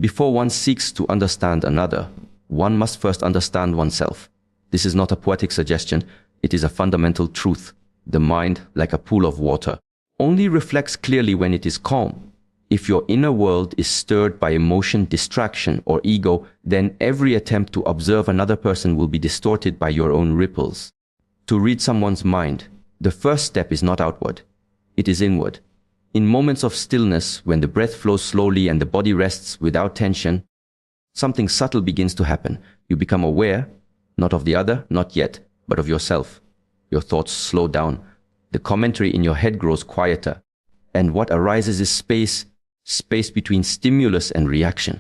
Before one seeks to understand another, one must first understand oneself. This is not a poetic suggestion, it is a fundamental truth. The mind, like a pool of water, only reflects clearly when it is calm. If your inner world is stirred by emotion, distraction, or ego, then every attempt to observe another person will be distorted by your own ripples. To read someone's mind, the first step is not outward, it is inward. In moments of stillness, when the breath flows slowly and the body rests without tension, something subtle begins to happen. You become aware, not of the other, not yet, but of yourself. Your thoughts slow down. The commentary in your head grows quieter. And what arises is space between stimulus and reaction.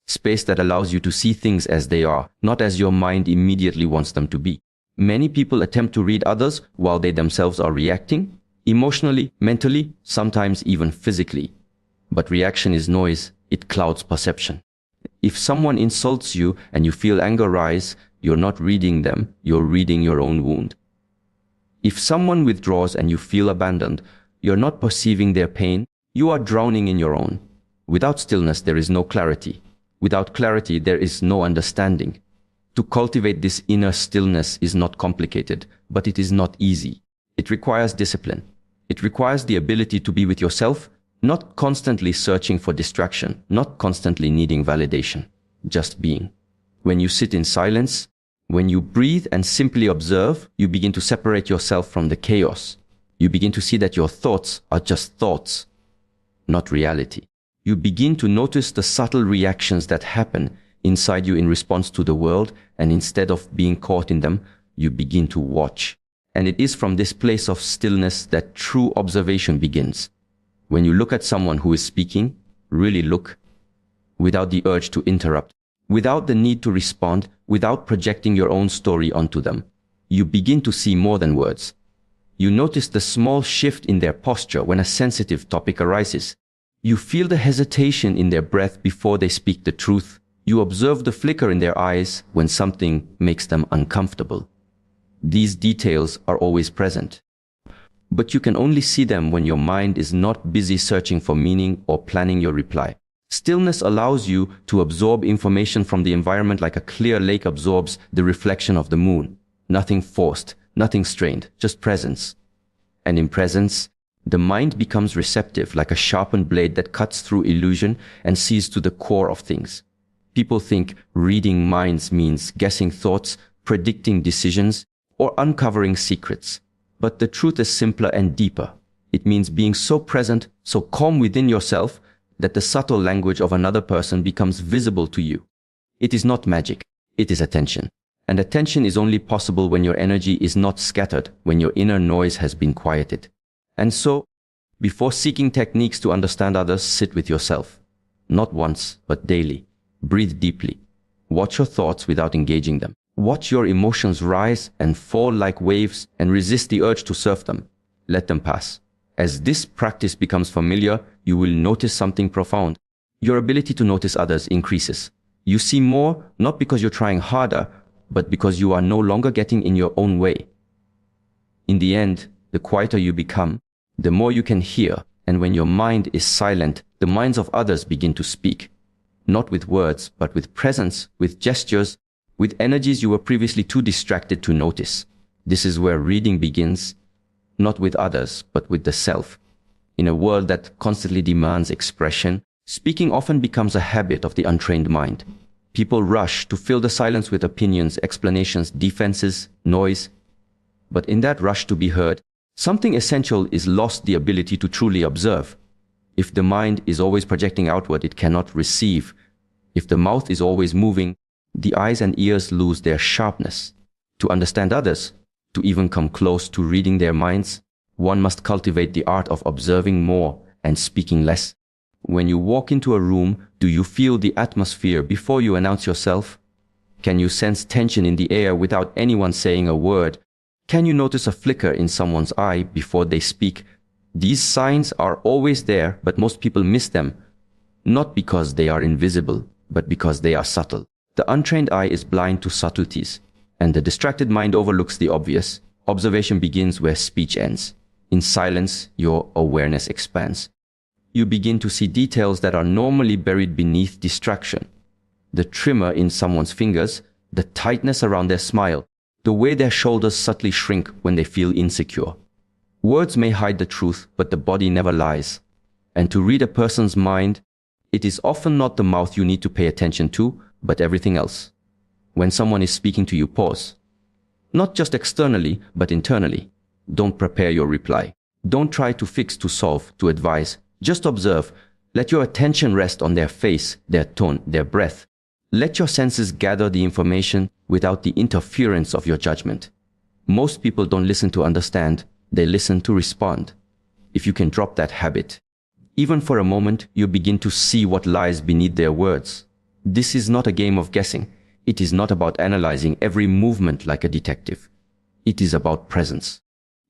Space that allows you to see things as they are, not as your mind immediately wants them to be. Many people attempt to read others while they themselves are reacting, emotionally, mentally, sometimes even physically. But reaction is noise, it clouds perception. If someone insults you and you feel anger rise, you're not reading them, you're reading your own wound. If someone withdraws and you feel abandoned, you're not perceiving their pain, you are drowning in your own. Without stillness, there is no clarity. Without clarity, there is no understanding. To cultivate this inner stillness is not complicated, but it is not easy. It requires discipline. It requires the ability to be with yourself, not constantly searching for distraction, not constantly needing validation, just being. When you sit in silence, when you breathe and simply observe, you begin to separate yourself from the chaos. You begin to see that your thoughts are just thoughts, not reality. You begin to notice the subtle reactions that happen inside you in response to the world, and instead of being caught in them, you begin to watch. And it is from this place of stillness that true observation begins. When you look at someone who is speaking, really look, without the urge to interrupt, without the need to respond, without projecting your own story onto them. You begin to see more than words. You notice the small shift in their posture when a sensitive topic arises. You feel the hesitation in their breath before they speak the truth. You observe the flicker in their eyes when something makes them uncomfortable. These details are always present. But you can only see them when your mind is not busy searching for meaning or planning your reply. Stillness allows you to absorb information from the environment like a clear lake absorbs the reflection of the moon. Nothing forced, nothing strained, just presence. And in presence, the mind becomes receptive like a sharpened blade that cuts through illusion and sees to the core of things. People think reading minds means guessing thoughts, predicting decisions, or uncovering secrets. But the truth is simpler and deeper. It means being so present, so calm within yourself, that the subtle language of another person becomes visible to you. It is not magic, it is attention. And attention is only possible when your energy is not scattered, when your inner noise has been quieted. And so, before seeking techniques to understand others, sit with yourself. Not once, but daily. Breathe deeply. Watch your thoughts without engaging them. Watch your emotions rise and fall like waves and resist the urge to surf them. Let them pass. As this practice becomes familiar, you will notice something profound. Your ability to notice others increases. You see more, not because you're trying harder, but because you are no longer getting in your own way. In the end, the quieter you become, the more you can hear, and when your mind is silent, the minds of others begin to speak. Not with words, but with presence, with gestures, with energies you were previously too distracted to notice. This is where reading begins, not with others, but with the self. In a world that constantly demands expression, speaking often becomes a habit of the untrained mind. People rush to fill the silence with opinions, explanations, defenses, noise. But in that rush to be heard, something essential is lost: the ability to truly observe. If the mind is always projecting outward, it cannot receive. If the mouth is always moving, the eyes and ears lose their sharpness. To understand others, to even come close to reading their minds, one must cultivate the art of observing more and speaking less. When you walk into a room, do you feel the atmosphere before you announce yourself? Can you sense tension in the air without anyone saying a word? Can you notice a flicker in someone's eye before they speak? These signs are always there, but most people miss them, not because they are invisible, but because they are subtle. The untrained eye is blind to subtleties, and the distracted mind overlooks the obvious. Observation begins where speech ends. In silence, your awareness expands. you begin to see details that are normally buried beneath distraction. The tremor in someone's fingers, the tightness around their smile, the way their shoulders subtly shrink when they feel insecure. Words may hide the truth, but the body never lies. And to read a person's mind, it is often not the mouth you need to pay attention to, but everything else. When someone is speaking to you, pause. Not just externally, but internally. Don't prepare your reply. Don't try to fix, to solve, to advise. Just observe. Let your attention rest on their face, their tone, their breath. Let your senses gather the information without the interference of your judgment. Most people don't listen to understand, they listen to respond. If you can drop that habit, even for a moment, you begin to see what lies beneath their words. This is not a game of guessing. It is not about analyzing every movement like a detective. It is about presence.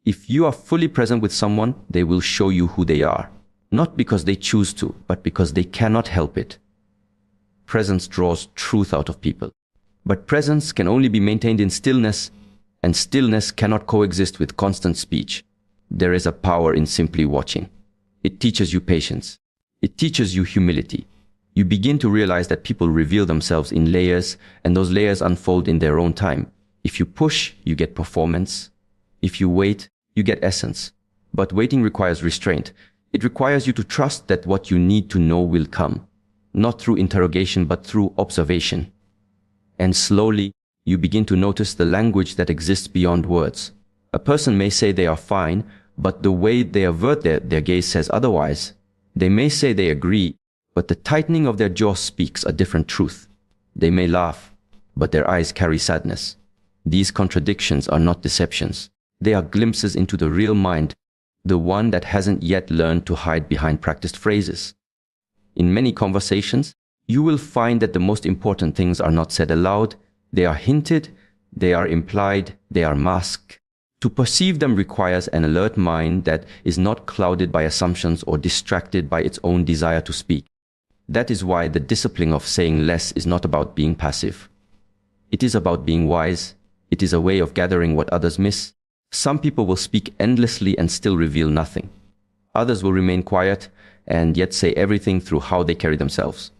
If you are fully present with someone, they will show you who they are. Not because they choose to, but because they cannot help it. Presence draws truth out of people. But presence can only be maintained in stillness, and stillness cannot coexist with constant speech. There is a power in simply watching. It teaches you patience. It teaches you humility. You begin to realize that people reveal themselves in layers, and those layers unfold in their own time. If you push, you get performance. If you wait, you get essence. But waiting requires restraint. It requires you to trust that what you need to know will come. Not through interrogation, but through observation. And slowly, you begin to notice the language that exists beyond words. A person may say they are fine, but the way they avert their gaze says otherwise. They may say they agree, but the tightening of their jaw speaks a different truth. They may laugh, but their eyes carry sadness. These contradictions are not deceptions. They are glimpses into the real mind, the one that hasn't yet learned to hide behind practiced phrases. In many conversations, you will find that the most important things are not said aloud. They are hinted, they are implied, they are masked. To perceive them requires an alert mind that is not clouded by assumptions or distracted by its own desire to speak. That is why the discipline of saying less is not about being passive. It is about being wise. It is a way of gathering what others miss. Some people will speak endlessly and still reveal nothing. Others will remain quiet and yet say everything through how they carry themselves.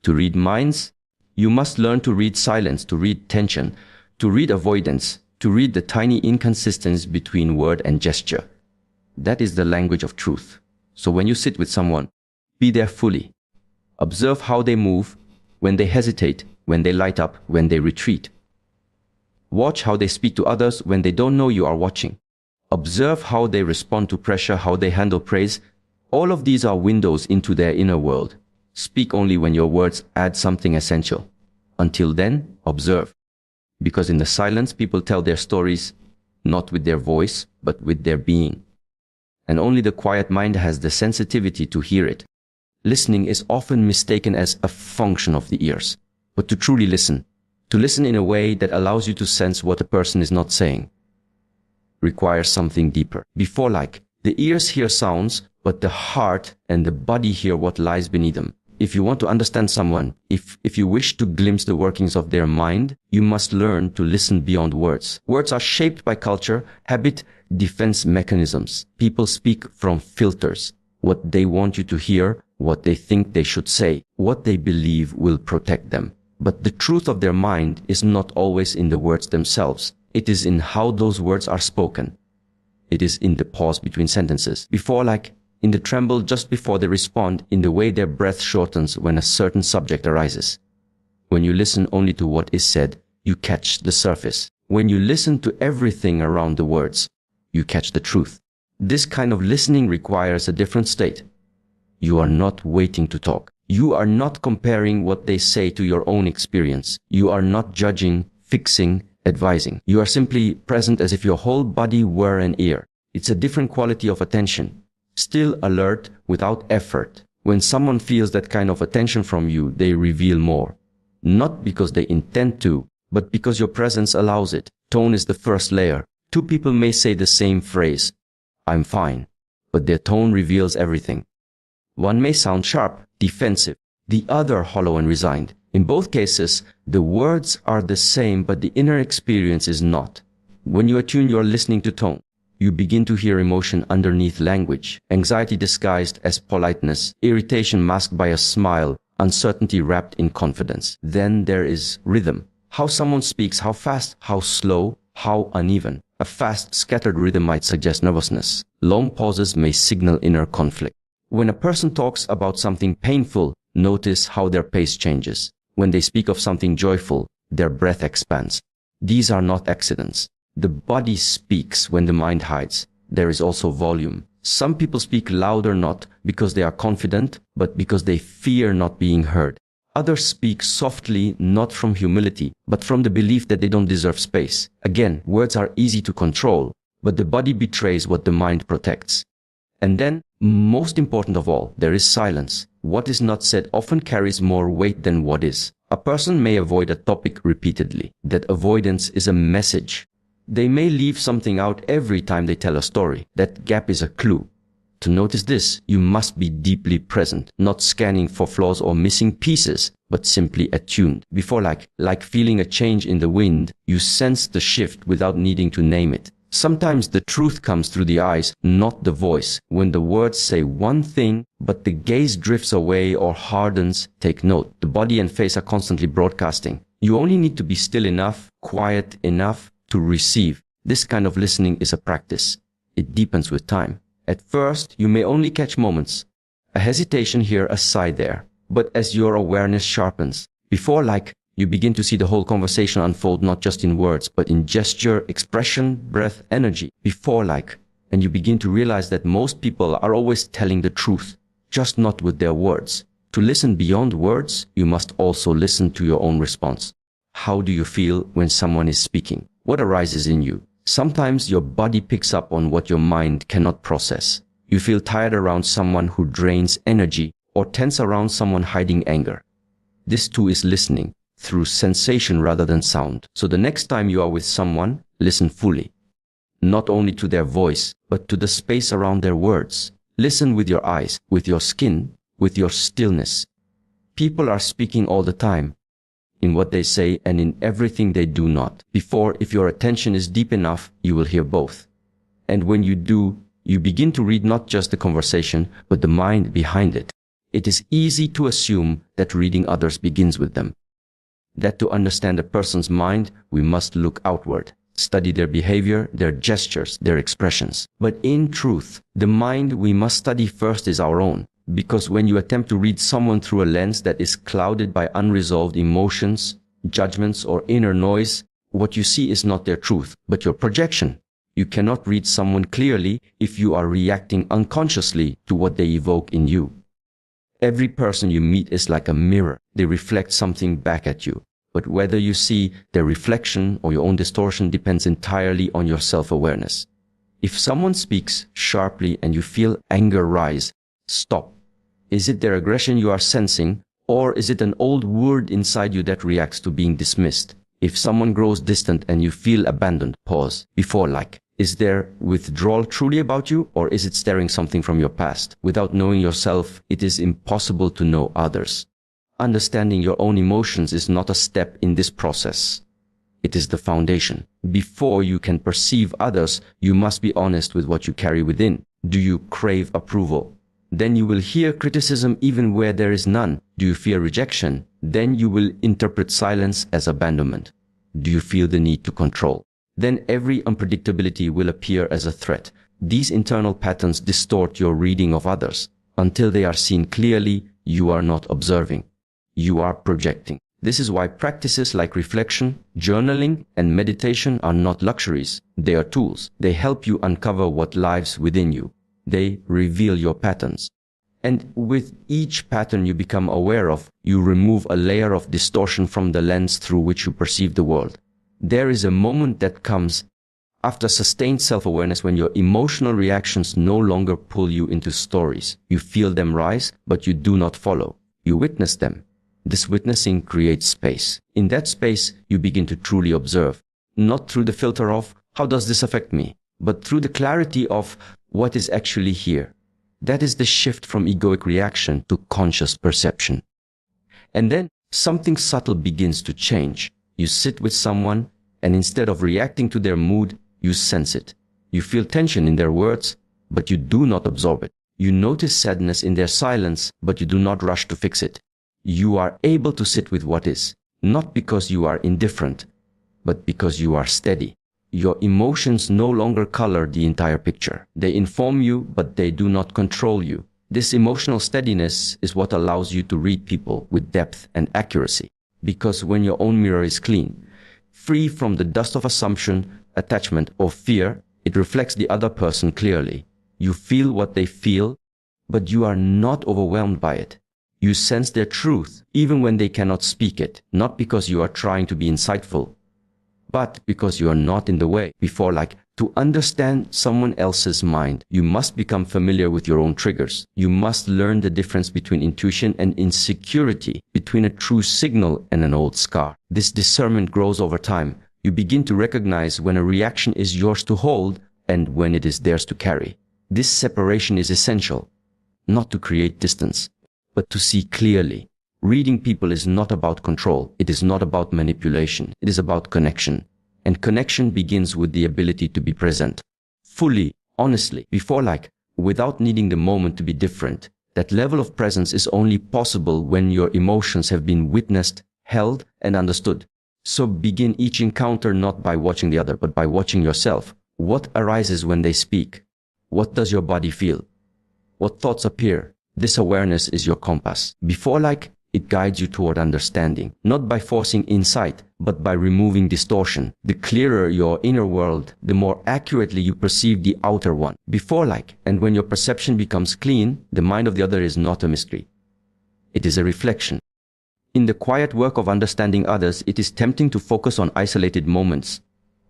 To read minds, you must learn to read silence, to read tension, to read avoidance, to read the tiny inconsistencies between word and gesture. That is the language of truth. So when you sit with someone, be there fully. Observe how they move, when they hesitate, when they light up, when they retreat. Watch how they speak to others when they don't know you are watching. Observe how they respond to pressure, how they handle praise. All of these are windows into their inner world. Speak only when your words add something essential. Until then, observe. Because in the silence, people tell their stories, not with their voice, but with their being. And only the quiet mind has the sensitivity to hear it. Listening is often mistaken as a function of the ears. But to truly listen, to listen in a way that allows you to sense what a person is not saying, requires something deeper. Before, the ears hear sounds, but the heart and the body hear what lies beneath them. If you want to understand someone, if you wish to glimpse the workings of their mind, you must learn to listen beyond words. Words are shaped by culture, habit, defense mechanisms. People speak from filters. What they want you to hear, what they think they should say, what they believe will protect them. But the truth of their mind is not always in the words themselves. It is in how those words are spoken. It is in the pause between sentences. Before, in the tremble just before they respond, in the way their breath shortens when a certain subject arises. When you listen only to what is said, you catch the surface. When you listen to everything around the words, you catch the truth. This kind of listening requires a different state. You are not waiting to talk. You are not comparing what they say to your own experience. You are not judging, fixing, advising. You are simply present as if your whole body were an ear. It's a different quality of attention. Still alert without effort. When someone feels that kind of attention from you, they reveal more. Not because they intend to, but because your presence allows it. Tone is the first layer. Two people may say the same phrase, "I'm fine," but their tone reveals everything. One may sound sharp, defensive, the other hollow and resigned. In both cases, the words are the same, but the inner experience is not. When you attune your listening to tone, you begin to hear emotion underneath language, anxiety disguised as politeness, irritation masked by a smile, uncertainty wrapped in confidence. Then there is rhythm. How someone speaks, how fast, how slow, how uneven. A fast, scattered rhythm might suggest nervousness. Long pauses may signal inner conflict. When a person talks about something painful, notice how their pace changes. When they speak of something joyful, their breath expands. These are not accidents. The body speaks when the mind hides. There is also volume. Some people speak louder not because they are confident, but because they fear not being heard. Others speak softly not from humility, but from the belief that they don't deserve space. Again, words are easy to control, but the body betrays what the mind protects. And then, most important of all, there is silence. What is not said often carries more weight than what is. A person may avoid a topic repeatedly. That avoidance is a message. They may leave something out every time they tell a story. That gap is a clue. To notice this, you must be deeply present, not scanning for flaws or missing pieces, but simply attuned. Before like feeling a change in the wind, you sense the shift without needing to name it. Sometimes the truth comes through the eyes, not the voice. When the words say one thing, but the gaze drifts away or hardens, take note. The body and face are constantly broadcasting. You only need to be still enough, quiet enough to receive. This kind of listening is a practice. It deepens with time. At first, you may only catch moments. A hesitation here, a sigh there. But as your awareness sharpens, before you begin to see the whole conversation unfold not just in words, but in gesture, expression, breath, energy. Before and you begin to realize that most people are always telling the truth, just not with their words. To listen beyond words, you must also listen to your own response. How do you feel when someone is speaking? What arises in you? Sometimes your body picks up on what your mind cannot process. You feel tired around someone who drains energy, or tense around someone hiding anger. This too is listening, through sensation rather than sound. So the next time you are with someone, listen fully. Not only to their voice, but to the space around their words. Listen with your eyes, with your skin, with your stillness. People are speaking all the time, in what they say and in everything they do not. If your attention is deep enough, you will hear both. And when you do, you begin to read not just the conversation, but the mind behind it. It is easy to assume that reading others begins with them. That to understand a person's mind, we must look outward, study their behavior, their gestures, their expressions. But in truth, the mind we must study first is our own. Because when you attempt to read someone through a lens that is clouded by unresolved emotions, judgments, or inner noise, what you see is not their truth, but your projection. You cannot read someone clearly if you are reacting unconsciously to what they evoke in you. Every person you meet is like a mirror. They reflect something back at you. But whether you see their reflection or your own distortion depends entirely on your self-awareness. If someone speaks sharply and you feel anger rise, stop. Is it their aggression you are sensing, or is it an old word inside you that reacts to being dismissed? If someone grows distant and you feel abandoned, pause. Before is their withdrawal truly about you, or is it stirring something from your past? Without knowing yourself, it is impossible to know others. Understanding your own emotions is not a step in this process. It is the foundation. Before you can perceive others, you must be honest with what you carry within. Do you crave approval? Then you will hear criticism even where there is none. Do you fear rejection? Then you will interpret silence as abandonment. Do you feel the need to control? Then every unpredictability will appear as a threat. These internal patterns distort your reading of others. Until they are seen clearly, you are not observing. You are projecting. This is why practices like reflection, journaling, and meditation are not luxuries. They are tools. They help you uncover what lives within you. They reveal your patterns. And with each pattern you become aware of, you remove a layer of distortion from the lens through which you perceive the world. There is a moment that comes after sustained self-awareness when your emotional reactions no longer pull you into stories. You feel them rise, but you do not follow. You witness them. This witnessing creates space. In that space, you begin to truly observe, not through the filter of, how does this affect me? But through the clarity of, what is actually here? That is the shift from egoic reaction to conscious perception. And then something subtle begins to change. You sit with someone, and instead of reacting to their mood, you sense it. You feel tension in their words, but you do not absorb it. You notice sadness in their silence, but you do not rush to fix it. You are able to sit with what is, not because you are indifferent, but because you are steady. Your emotions no longer color the entire picture. They inform you, but they do not control you. This emotional steadiness is what allows you to read people with depth and accuracy. Because when your own mirror is clean, free from the dust of assumption, attachment, or fear, it reflects the other person clearly. You feel what they feel, but you are not overwhelmed by it. You sense their truth, even when they cannot speak it, not because you are trying to be insightful, but because you are not in the way. To understand someone else's mind, you must become familiar with your own triggers. You must learn the difference between intuition and insecurity, between a true signal and an old scar. This discernment grows over time. You begin to recognize when a reaction is yours to hold and when it is theirs to carry. This separation is essential, not to create distance, but to see clearly. Reading people is not about control. It is not about manipulation. It is about connection. And connection begins with the ability to be present, fully, honestly, without needing the moment to be different. That level of presence is only possible when your emotions have been witnessed, held, and understood. So begin each encounter not by watching the other, but by watching yourself. What arises when they speak? What does your body feel? What thoughts appear? This awareness is your compass. It guides you toward understanding, not by forcing insight, but by removing distortion. The clearer your inner world, the more accurately you perceive the outer one. And when your perception becomes clean, the mind of the other is not a mystery. It is a reflection. In the quiet work of understanding others, it is tempting to focus on isolated moments,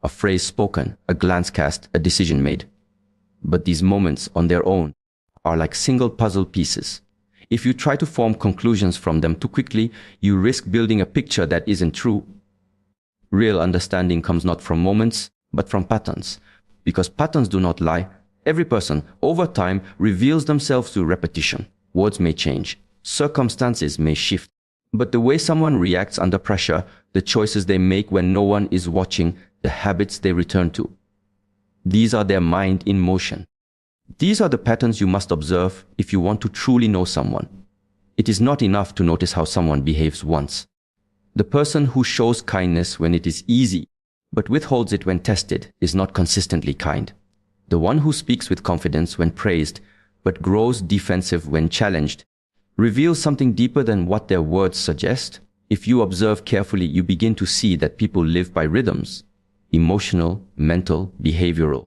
a phrase spoken, a glance cast, a decision made. But these moments on their own are like single puzzle pieces. If you try to form conclusions from them too quickly, you risk building a picture that isn't true. Real understanding comes not from moments, but from patterns. Because patterns do not lie, every person, over time, reveals themselves through repetition. Words may change, circumstances may shift, but the way someone reacts under pressure, the choices they make when no one is watching, the habits they return to, these are their mind in motion. These are the patterns you must observe if you want to truly know someone. It is not enough to notice how someone behaves once. The person who shows kindness when it is easy, but withholds it when tested, is not consistently kind. The one who speaks with confidence when praised, but grows defensive when challenged, reveals something deeper than what their words suggest. If you observe carefully, you begin to see that people live by rhythms, emotional, mental, behavioral.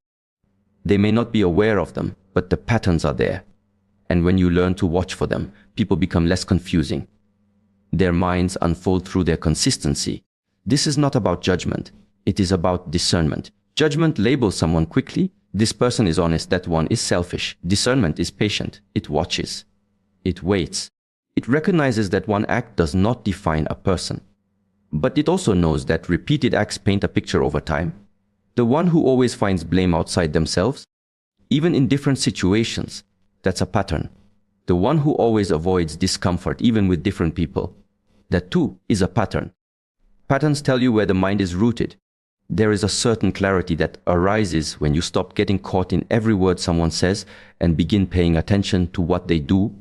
They may not be aware of them, but the patterns are there. And when you learn to watch for them, people become less confusing. Their minds unfold through their consistency. This is not about judgment. It is about discernment. Judgment labels someone quickly. This person is honest, that one is selfish. Discernment is patient. It watches. It waits. It recognizes that one act does not define a person. But it also knows that repeated acts paint a picture over time. The one who always finds blame outside themselves, even in different situations, that's a pattern. The one who always avoids discomfort, even with different people, that too is a pattern. Patterns tell you where the mind is rooted. There is a certain clarity that arises when you stop getting caught in every word someone says and begin paying attention to what they do,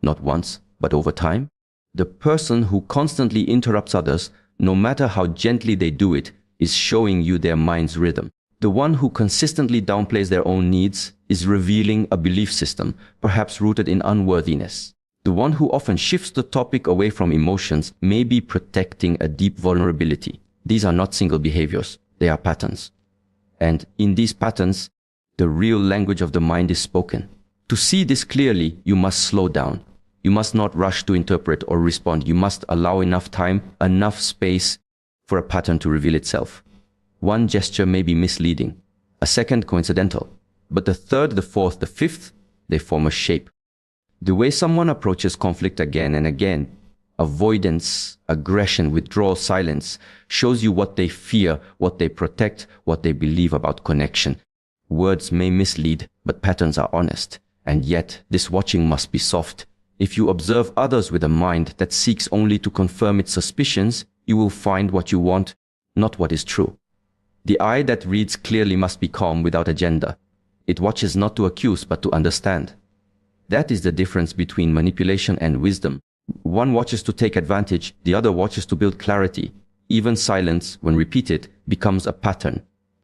not once, but over time. The person who constantly interrupts others, no matter how gently they do it, is showing you their mind's rhythm. The one who consistently downplays their own needs is revealing a belief system, perhaps rooted in unworthiness. The one who often shifts the topic away from emotions may be protecting a deep vulnerability. These are not single behaviors, they are patterns. And in these patterns, the real language of the mind is spoken. To see this clearly, you must slow down. You must not rush to interpret or respond. You must allow enough time, enough space for a pattern to reveal itself. One gesture may be misleading, a second coincidental, but the third, the fourth, the fifth, they form a shape. The way someone approaches conflict again and again, avoidance, aggression, withdrawal, silence, shows you what they fear, what they protect, what they believe about connection. Words may mislead, but patterns are honest. And yet, this watching must be soft. If you observe others with a mind that seeks only to confirm its suspicions, you will find what you want, not what is true. The eye that reads clearly must be calm without agenda. It watches not to accuse but to understand. That is the difference between manipulation and wisdom. One watches to take advantage, the other watches to build clarity. Even silence, when repeated, becomes a pattern.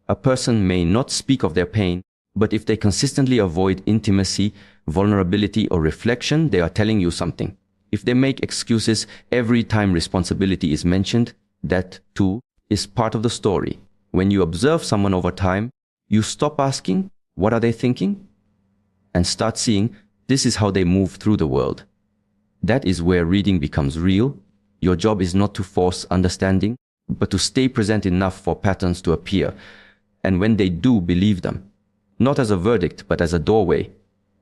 A person may not speak of their pain, but if they consistently avoid intimacy, vulnerability, or reflection, they are telling you something. If they make excuses every time responsibility is mentioned, that, too, is part of the story. When you observe someone over time, you stop asking, what are they thinking? And start seeing, this is how they move through the world. That is where reading becomes real. Your job is not to force understanding, but to stay present enough for patterns to appear. And when they do, believe them. Not as a verdict, but as a doorway,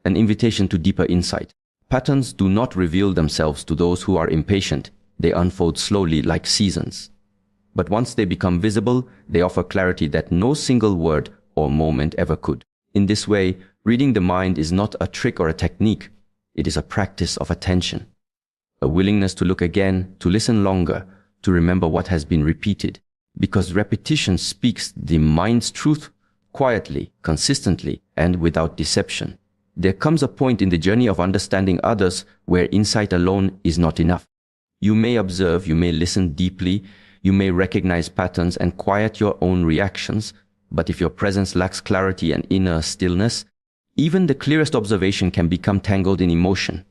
an invitation to deeper insight. Patterns do not reveal themselves to those who are impatient. They unfold slowly like seasons. But once they become visible, they offer clarity that no single word or moment ever could. In this way, reading the mind is not a trick or a technique. It is a practice of attention. A willingness to look again, to listen longer, to remember what has been repeated. Because repetition speaks the mind's truth quietly, consistently, and without deception. There comes a point in the journey of understanding others where insight alone is not enough. You may observe, you may listen deeply, you may recognize patterns and quiet your own reactions, but if your presence lacks clarity and inner stillness, even the clearest observation can become tangled in emotion.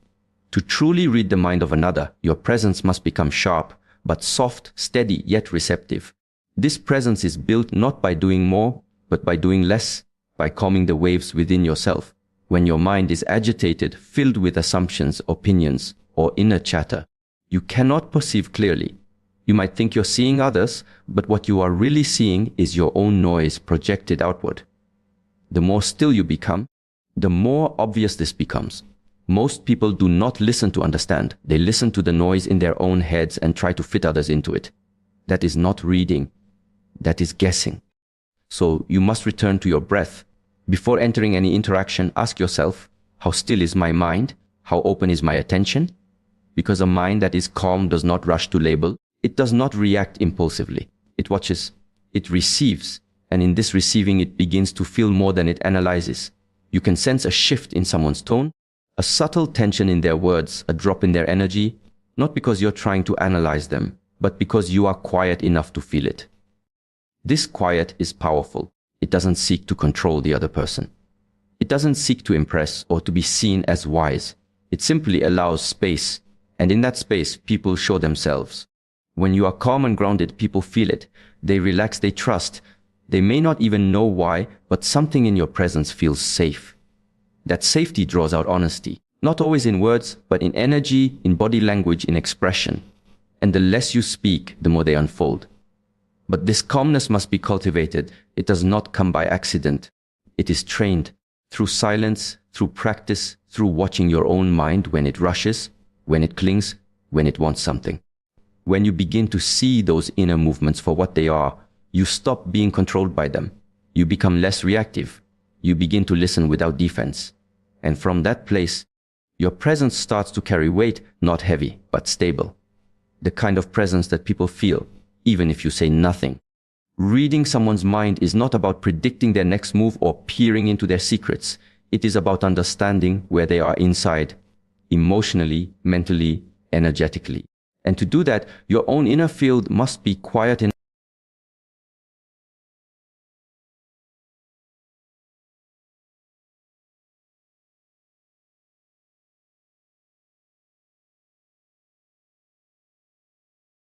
To truly read the mind of another, your presence must become sharp, but soft, steady, yet receptive. This presence is built not by doing more, but by doing less, by calming the waves within yourself. When your mind is agitated, filled with assumptions, opinions, or inner chatter, you cannot perceive clearly. You might think you're seeing others, but what you are really seeing is your own noise projected outward. The more still you become, the more obvious this becomes. Most people do not listen to understand. They listen to the noise in their own heads and try to fit others into it. That is not reading. That is guessing. So you must return to your breath. Before entering any interaction, ask yourself, how still is my mind? How open is my attention? Because a mind that is calm does not rush to label. It does not react impulsively. It watches. It receives. And in this receiving, it begins to feel more than it analyzes. You can sense a shift in someone's tone, a subtle tension in their words, a drop in their energy, not because you're trying to analyze them, but because you are quiet enough to feel it. This quiet is powerful. It doesn't seek to control the other person. It doesn't seek to impress or to be seen as wise. It simply allows space, and in that space, people show themselves. When you are calm and grounded, people feel it. They relax, they trust. They may not even know why, but something in your presence feels safe. That safety draws out honesty, not always in words, but in energy, in body language, in expression. And the less you speak, the more they unfold. But this calmness must be cultivated. It does not come by accident. It is trained through silence, through practice, through watching your own mind when it rushes, when it clings, when it wants something. When you begin to see those inner movements for what they are, you stop being controlled by them. You become less reactive. You begin to listen without defense. And from that place, your presence starts to carry weight, not heavy, but stable. The kind of presence that people feel, even if you say nothing. Reading someone's mind is not about predicting their next move or peering into their secrets. It is about understanding where they are inside, emotionally, mentally, energetically. And to do that, your own inner field must be quiet enough